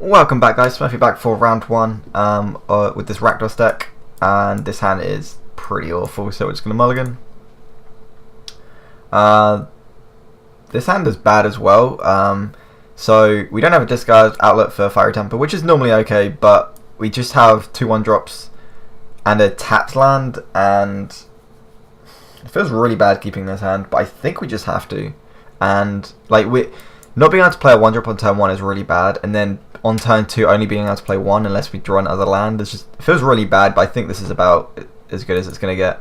Welcome back, guys. Smurfy back for round one with this Rakdos deck, and this hand is pretty awful, so we're just going to mulligan. This hand is bad as well, so we don't have a discard outlet for Fiery Temper, which is normally okay, but we just have 2/1 drops and a tapped land, and it feels really bad keeping this hand, but I think we just have to. And like not being able to play a 1-drop on turn 1 is really bad, and then on turn 2 only being able to play 1 unless we draw another land, it feels really bad, but I think this is about as good as it's going to get.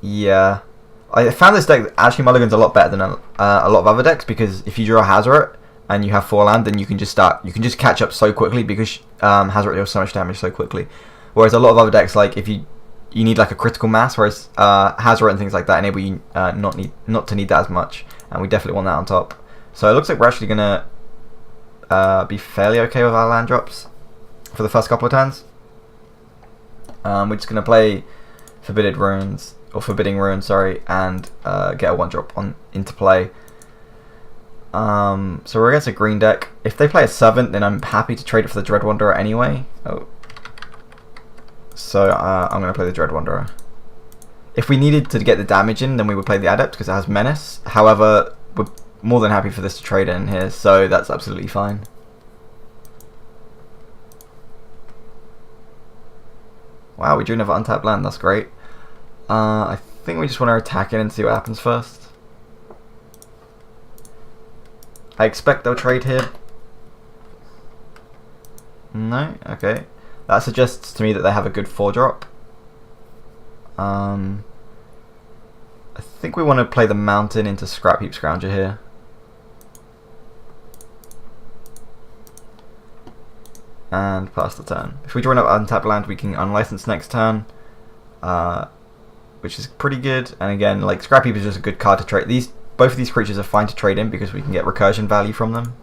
Yeah. I found this deck actually mulligans a lot better than a lot of other decks, because if you draw a Hazoret and you have 4 land, then you can just catch up so quickly, because Hazoret deals so much damage so quickly. Whereas a lot of other decks, like if you need like a critical mass, whereas Hazoret and things like that enable you not to need that as much, and we definitely want that on top. So it looks like we're actually gonna be fairly okay with our land drops for the first couple of turns. We're just gonna play Forbidding Ruins, sorry, and get a 1-drop into play. So we're against a green deck. If they play a 7th, then I'm happy to trade it for the Dread Wanderer anyway. So I'm going to play the Dread Wanderer. If we needed to get the damage in, then we would play the Adept because it has Menace. However, we're more than happy for this to trade in here, so that's absolutely fine. Wow, we drew another untapped land, that's great. I think we just want to attack it and see what happens first. I expect they'll trade here. No? Okay. That suggests to me that they have a good 4-drop. I think we want to play the Mountain into Scrap Heap Scrounger here. And pass the turn. If we draw an untapped land, we can unlicense next turn, which is pretty good. And again, like Scrap Heap is just a good card to trade. Both of these creatures are fine to trade in because we can get recursion value from them.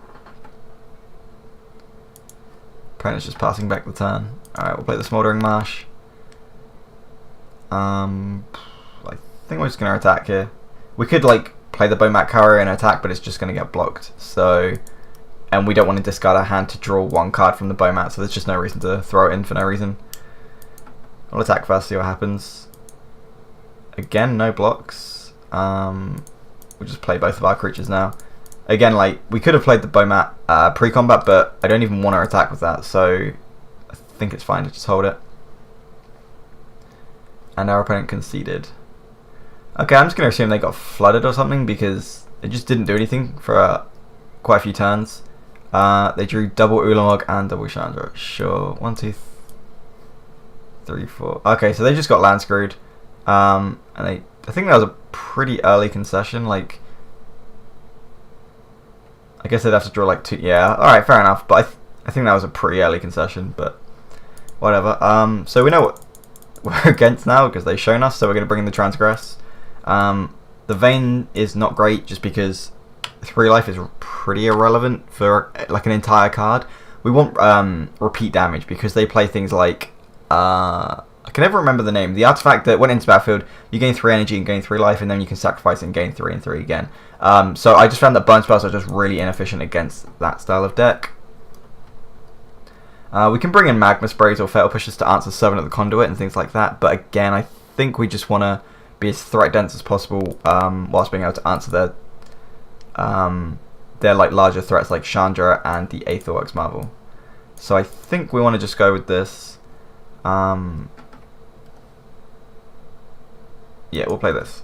Opponent's just passing back the turn. Alright, we'll play the Smouldering Marsh. I think we're just going to attack here. We could like play the Bomat Courier and attack, but it's just going to get blocked. So, and we don't want to discard our hand to draw 1 card from the Bomat, so there's just no reason to throw it in for no reason. I'll attack first, see what happens. Again, no blocks. We'll just play both of our creatures now. Again, like, we could have played the Bomat pre-combat, but I don't even want to attack with that, so I think it's fine to just hold it. And our opponent conceded. Okay, I'm just going to assume they got flooded or something, because it just didn't do anything for quite a few turns. They drew double Ulamog and double Chandra. Sure. 1, 2, 3, 4. Okay, so they just got land screwed. And I think that was a pretty early concession, like, I guess they'd have to draw like 2. Yeah, alright, fair enough. But I think that was a pretty early concession, but whatever. So we know what we're against now because they've shown us, so we're going to bring in the Transgress. The Vein is not great just because 3 life is pretty irrelevant for like an entire card. We want repeat damage because they play things like I can never remember the name. The artifact that went into battlefield, you gain 3 energy and gain 3 life, and then you can sacrifice and gain 3 and 3 again. So I just found that burn spells are just really inefficient against that style of deck. We can bring in Magma Sprays or Fatal Pushes to answer Servant of the Conduit and things like that, but again, I think we just want to be as threat dense as possible whilst being able to answer their like larger threats like Chandra and the Aetherworks Marvel. So I think we want to just go with this. Yeah, we'll play this.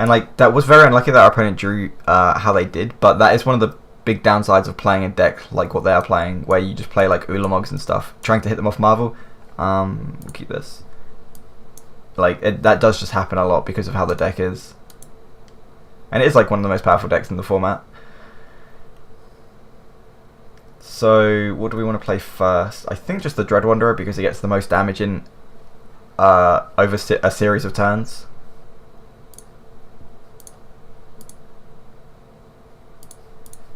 And like, that was very unlucky that our opponent drew how they did, but that is one of the big downsides of playing a deck like what they are playing, where you just play like Ulamogs and stuff, trying to hit them off Marvel. We'll keep this. Like, that does just happen a lot because of how the deck is. And it is like one of the most powerful decks in the format. So, what do we want to play first? I think just the Dread Wanderer because it gets the most damage in over a series of turns.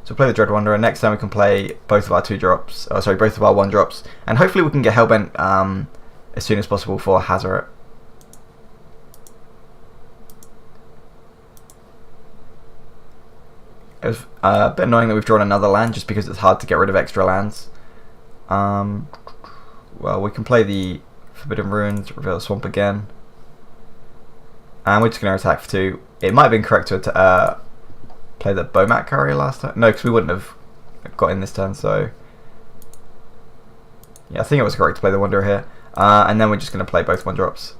So play the Dread Wanderer. Next time we can play both of our 2-drops. Sorry, both of our 1-drops, and hopefully we can get Hellbent as soon as possible for Hazoret. It was a bit annoying that we've drawn another land just because it's hard to get rid of extra lands. Well, we can play the Forbidden Ruins, reveal the swamp again. And we're just going to attack for 2. It might have been correct to play the Bomat Courier last time. No, because we wouldn't have got in this turn, so... Yeah, I think it was correct to play the Wanderer here. And then we're just going to play both 1-drops.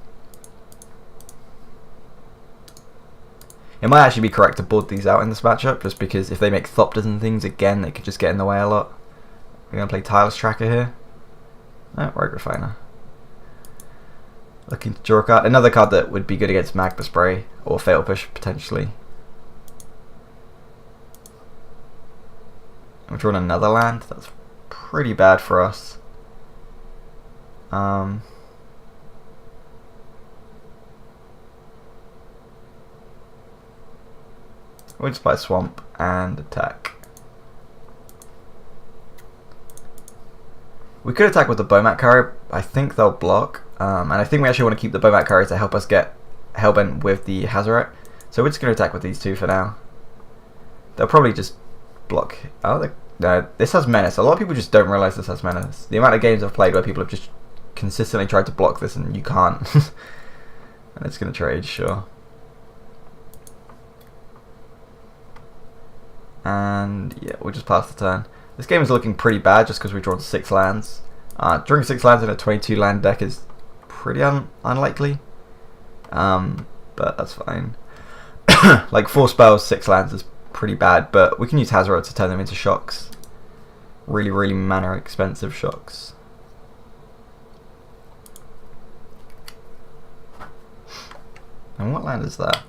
It might actually be correct to board these out in this matchup, just because if they make Thopters and things again, they could just get in the way a lot. We're going to play Tireless Tracker here. No, Rogue Refiner. Looking to draw a card. Another card that would be good against Magma Spray or Fatal Push, potentially. We're drawing another land. That's pretty bad for us. We'll just play Swamp and attack. We could attack with the Bomat Courier. I think they'll block. And I think we actually want to keep the Bomat Courier to help us get Hellbent with the Hazoret. So we're just going to attack with these 2 for now. They'll probably just block. Oh, no, this has Menace. A lot of people just don't realise this has Menace. The amount of games I've played where people have just consistently tried to block this and you can't. And it's going to trade, sure. And yeah, we'll just pass the turn. This game is looking pretty bad just because we've drawn 6 lands. Drawing 6 lands in a 22 land deck is pretty unlikely. But that's fine. Like 4 spells, 6 lands is pretty bad, but we can use Hazoret to turn them into shocks. Really, really mana expensive shocks. And what land is that?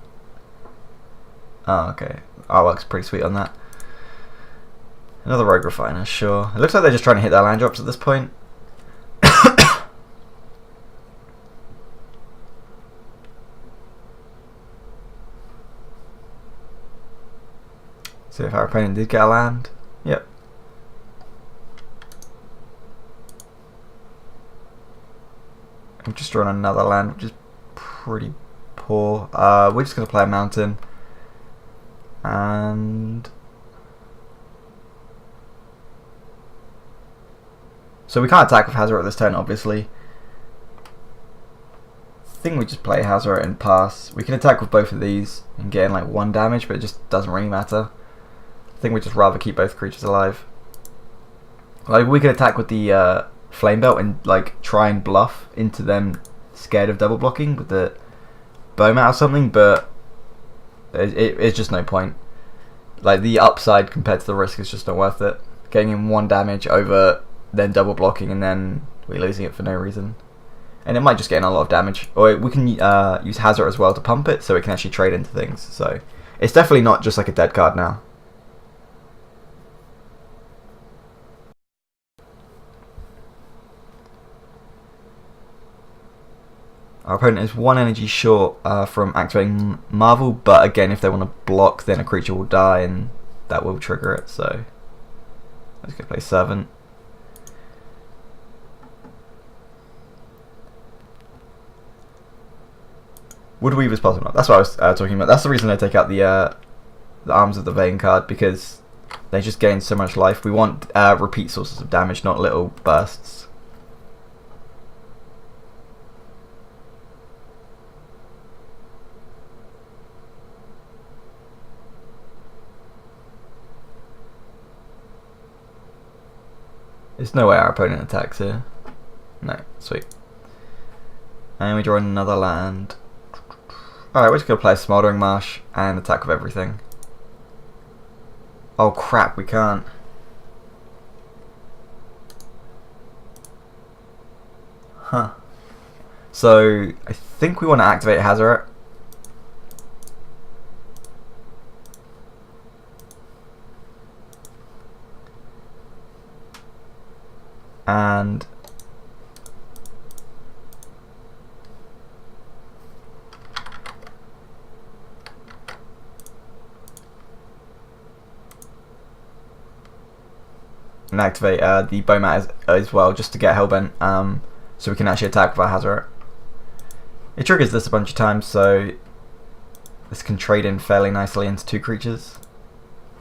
Oh, okay. Artwork's pretty sweet on that. Another Rogue Refiner, sure. It looks like they're just trying to hit their land drops at this point. See if our opponent did get a land. Yep. I'm just drawing another land, which is pretty poor. We're just going to play a mountain. And... so we can't attack with Hazoret this turn, obviously. I think we just play Hazoret and pass. We can attack with both of these and get in like 1 damage, but it just doesn't really matter. I think we'd just rather keep both creatures alive. Like, we could attack with the Flame Belt and like try and bluff into them scared of double blocking with the Bowmat or something, but it's just no point. Like, the upside compared to the risk is just not worth it. Getting in 1 damage over then double blocking and then we're losing it for no reason. And it might just get in a lot of damage. Or we can use Hazoret as well to pump it so it can actually trade into things. So it's definitely not just like a dead card now. Our opponent is 1 energy short from activating Marvel, but again, if they want to block, then a creature will die and that will trigger it. So let's go play Servant. Woodweaver's possible not. That's what I was talking about. That's the reason I take out the Arms of the Vein card, because they just gain so much life. We want repeat sources of damage, not little bursts. There's no way our opponent attacks here. No, sweet. And we draw another land. Alright, we're just going to play Smoldering Marsh and attack with everything. Oh crap, we can't. Huh. So, I think we want to activate Hazoret. And activate the Bowmat as well, just to get Hellbent, so we can actually attack with our Hazoret. It triggers this a bunch of times, so this can trade in fairly nicely into 2 creatures.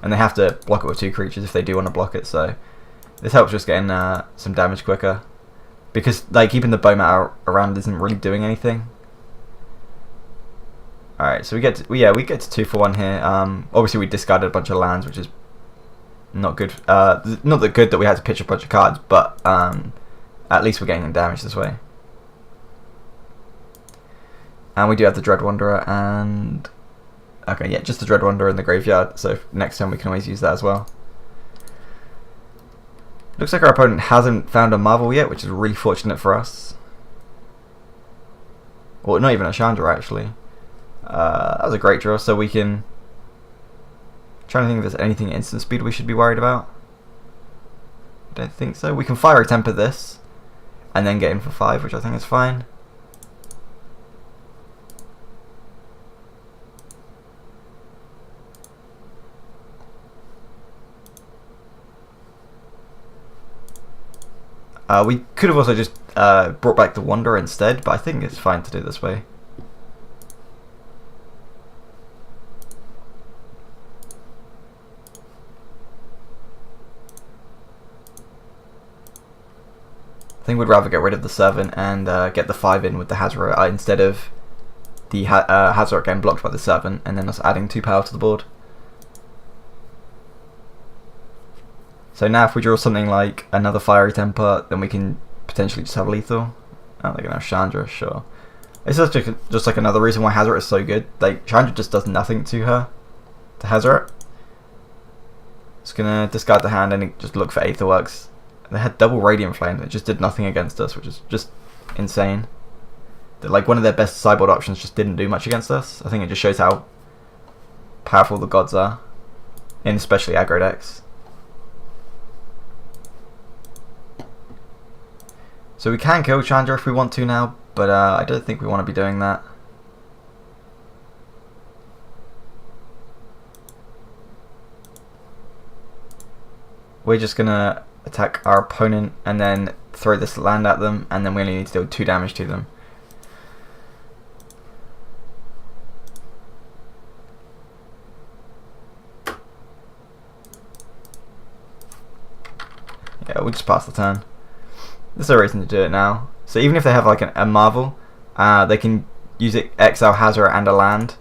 and they have to block it with 2 creatures if they do want to block it. So this helps just getting some damage quicker, because like keeping the bow matter around isn't really doing anything. Alright, so we get to 2 for 1 here. Obviously we discarded a bunch of lands, which is not good. Not that good that we had to pitch a bunch of cards, but at least we're getting damage this way. And we do have the Dread Wanderer, and okay, yeah, just the Dread Wanderer in the graveyard, so next time we can always use that as well. Looks like our opponent hasn't found a Marvel yet, which is really fortunate for us. Well, not even a Chandra actually. That was a great draw, so we can... trying to think if there's anything at instant speed we should be worried about. I don't think so. We can Fiery Temper this, and then get in for 5, which I think is fine. We could have also just brought back the Wanderer instead, but I think it's fine to do it this way. I think we'd rather get rid of the Servant and get the 5 in with the Hazoret instead of the Hazoret getting blocked by the Servant and then us adding 2 power to the board. So now if we draw something like another Fiery Temper, then we can potentially just have lethal. Oh, they're going to have Chandra, sure. It's just like another reason why Hazoret is so good. Like, Chandra just does nothing to her, to Hazoret. It's going to discard the hand and just look for Aetherworks. They had double Radiant Flame that just did nothing against us, which is just insane. That, like, one of their best sideboard options just didn't do much against us. I think it just shows how powerful the gods are, in especially aggro decks. So we can kill Chandra if we want to now, but I don't think we want to be doing that. We're just going to attack our opponent and then throw this land at them, and then we only need to deal 2 damage to them. Yeah, we'll just pass the turn. There's no reason to do it now. So even if they have like a Marvel, they can use it, exile Hazoret and a land,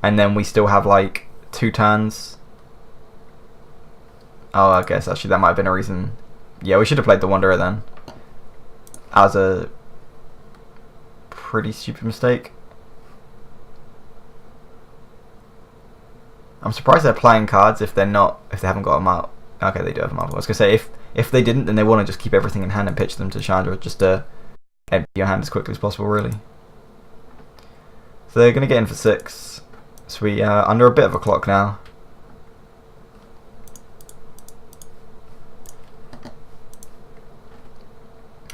and then we still have like 2 turns. Oh, I guess actually that might have been a reason. Yeah, we should have played the Wanderer then. That was a pretty stupid mistake. I'm surprised they're playing cards if they haven't got a Marvel. Okay, they do have a Marvel. I was gonna say if they didn't, then they want to just keep everything in hand and pitch them to Chandra just to empty your hand as quickly as possible, really. So they're gonna get in for 6. So we are under a bit of a clock now.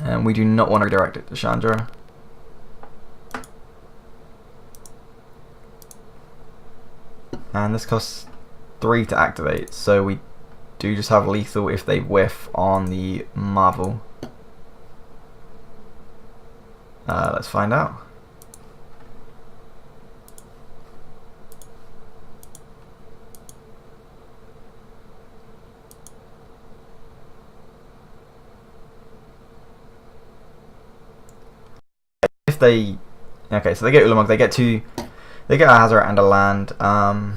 And we do not want to direct it to Chandra. And this costs 3 to activate, so we do just have lethal if they whiff on the Marvel. Let's find out. If they... Okay, so they get Ulamog, they get a Hazoret and a land. I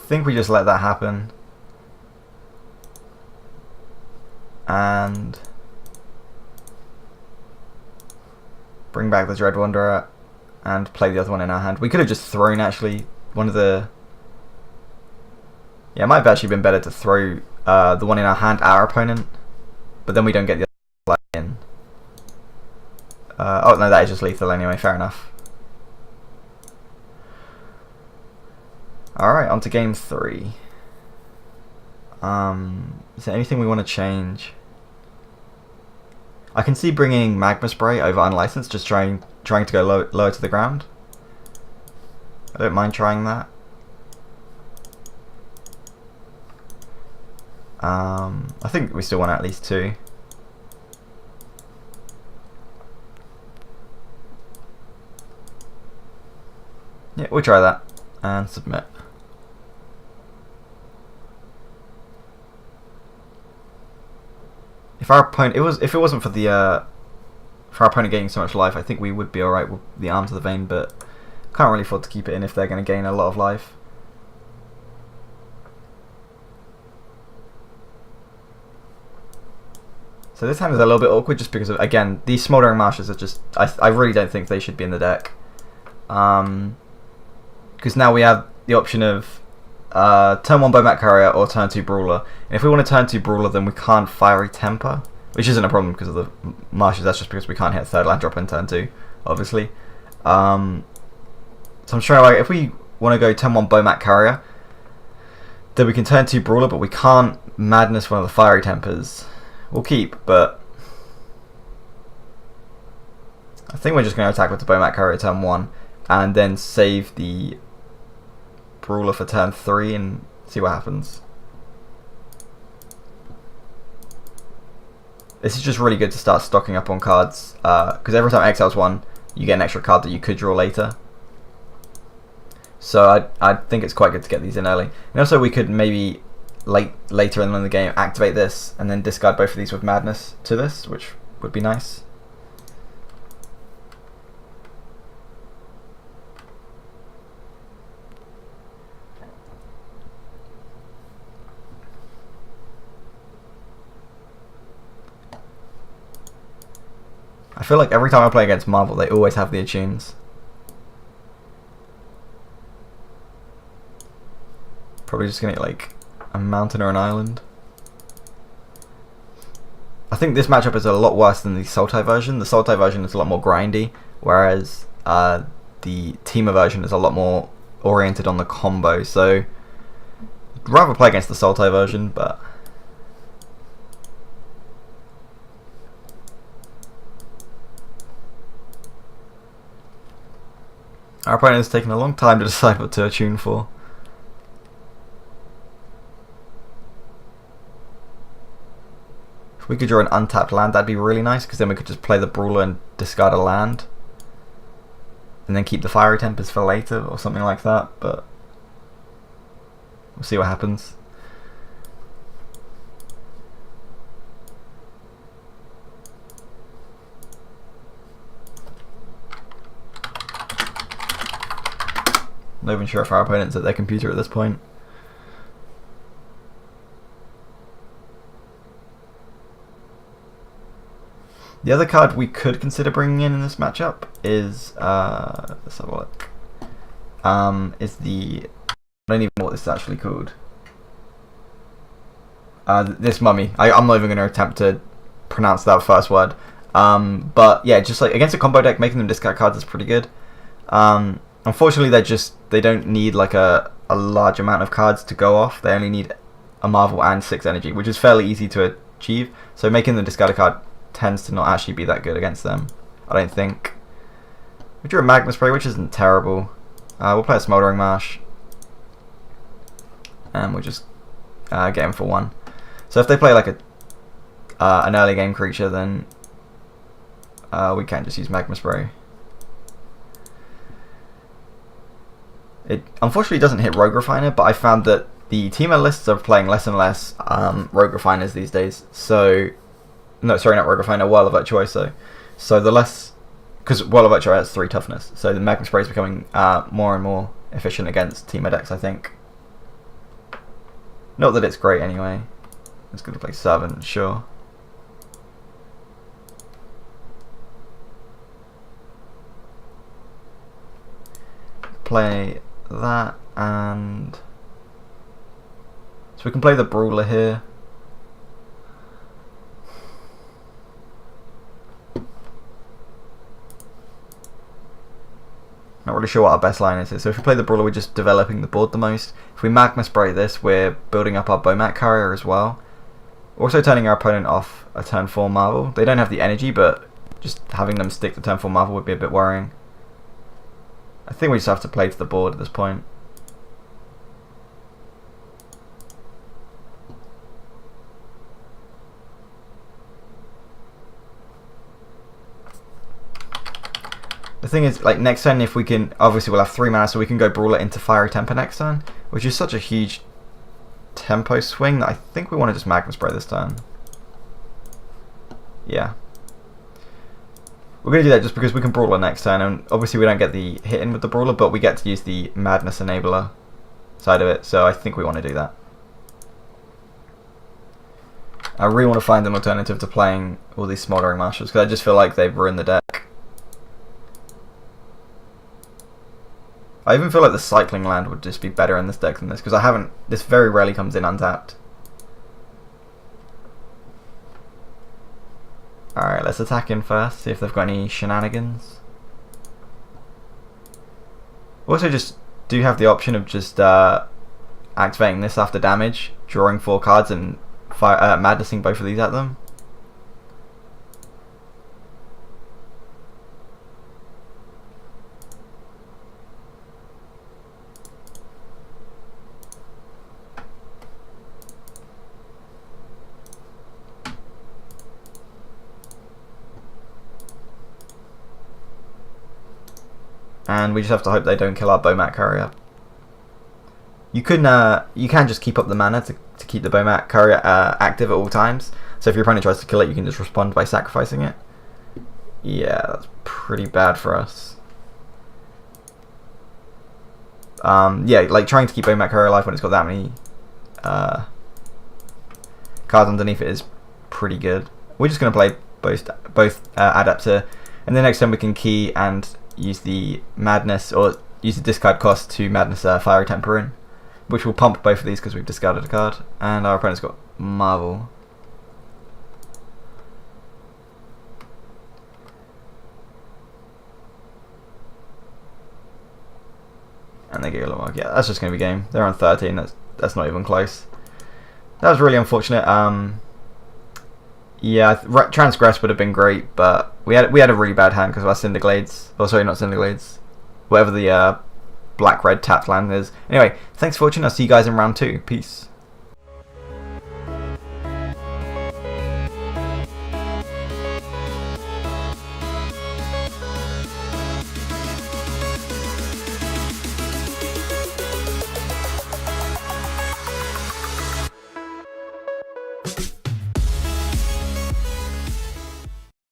think we just let that happen. And bring back the Dread Wanderer and play the other one in our hand. We could have just thrown actually one of the... Yeah, it might have actually been better to throw the one in our hand at our opponent, but then we don't get the other in. Oh no, that is just lethal anyway, fair enough. Alright, on to game 3. Is there anything we want to change? I can see bringing Magma Spray over Unlicensed, just trying to go lower to the ground. I don't mind trying that. I think we still want at least 2. Yeah, we'll try that and submit. If our opponent, if it wasn't for the for our opponent gaining so much life, I think we would be alright with the Arms of the Vein, but can't really afford to keep it in if they're going to gain a lot of life. So this hand is a little bit awkward just because of, again, these Smouldering Marshes are just, I really don't think they should be in the deck. Because now we have the option of turn 1 Bowmat Carrier or turn 2 Brawler. And if we want to turn 2 Brawler, then we can't Fiery Temper, which isn't a problem because of the Marshes, that's just because we can't hit 3rd land drop in turn 2, obviously. So I'm sure like, if we want to go turn 1 Bowmat Carrier, then we can turn 2 Brawler, but we can't Madness one of the Fiery Tempers. We'll keep, but I think we're just going to attack with the Bowmat Carrier turn 1 and then save the Brawler for turn 3 and see what happens. This is just really good to start stocking up on cards because every time exiles 1 you get an extra card that you could draw later. So I think it's quite good to get these in early. And also we could maybe later in the game activate this and then discard both of these with Madness to this, which would be nice. I feel like every time I play against Marvel they always have the attunes. Probably just gonna get like a mountain or an island. I think this matchup is a lot worse than the Sultai version. The Sultai version is a lot more grindy, whereas the Teamer version is a lot more oriented on the combo. So I'd rather play against the Sultai version, but our opponent has taken a long time to decide what to attune for. If we could draw an untapped land, that'd be really nice, because then we could just play the Brawler and discard a land. And then keep the Fiery Tempers for later, or something like that, but we'll see what happens. Not even sure if our opponent's at their computer at this point. The other card we could consider bringing in this matchup is let's have a look. Is the, I don't even know what this is actually called. This Mummy. I'm not even going to attempt to pronounce that first word. But yeah, just like against a combo deck, making them discard cards is pretty good. Unfortunately, they don't need like a large amount of cards to go off. They only need a Marvel and 6 energy, which is fairly easy to achieve. So making them discard a card tends to not actually be that good against them, I don't think. We drew a Magma Spray, which isn't terrible. We'll play a Smouldering Marsh, and we'll just get him for 1. So if they play like an early game creature, then we can just use Magma Spray. It unfortunately doesn't hit Rogue Refiner, but I found that the Teamer lists are playing less and less Rogue Refiners these days. So no, sorry, not Rogue Refiner, Whirl of Virtuoso. So the less, because Whirl of Virtuoso has 3 toughness, so the Magma Spray is becoming more and more efficient against Teamer decks, I think. Not that it's great anyway. It's going to play Servant, sure. Play that, and so we can play the Brawler here. Not really sure what our best line is here. So if we play the Brawler, we're just developing the board the most. If we Magma Spray this, we're building up our Bowmat Carrier as well. We're also turning our opponent off a turn 4 Marvel. They don't have the energy, but just having them stick to turn 4 Marvel would be a bit worrying. I think we just have to play to the board at this point. The thing is, like, next turn, if we can, obviously we'll have 3 mana, so we can go Brawler into Fiery Temper next turn, which is such a huge tempo swing that I think we want to just Magma Spray this turn. Yeah. We're going to do that just because we can Brawler next turn, and obviously we don't get the hit in with the Brawler, but we get to use the Madness Enabler side of it, so I think we want to do that. I really want to find an alternative to playing all these Smoldering Marshals, because I just feel like they've ruined the deck. I even feel like the Cycling Land would just be better in this deck than this, because this very rarely comes in untapped. Alright, let's attack in first, see if they've got any shenanigans. Also just do have the option of just activating this after damage, drawing 4 cards and madnessing both of these at them. And we just have to hope they don't kill our Bomat Courier. You can just keep up the mana to keep the Bomat Courier active at all times. So if your opponent tries to kill it, you can just respond by sacrificing it. Yeah, that's pretty bad for us. Yeah, like trying to keep Bomat Courier alive when it's got that many cards underneath it is pretty good. We're just going to play both Adepts here, and then next time we can key and use the Madness, or use the discard cost to Madness Fiery Temper in, which will pump both of these because we've discarded a card, and our opponent's got Marvel. And they get a lot. Yeah, that's just going to be game. They're on 13. That's not even close. That was really unfortunate. Yeah, Transgress would have been great, but we had a really bad hand because of our Cinderglades. Oh, sorry, not Cinderglades. Whatever the black-red tapped land is. Anyway, thanks for watching. I'll see you guys in round 2. Peace.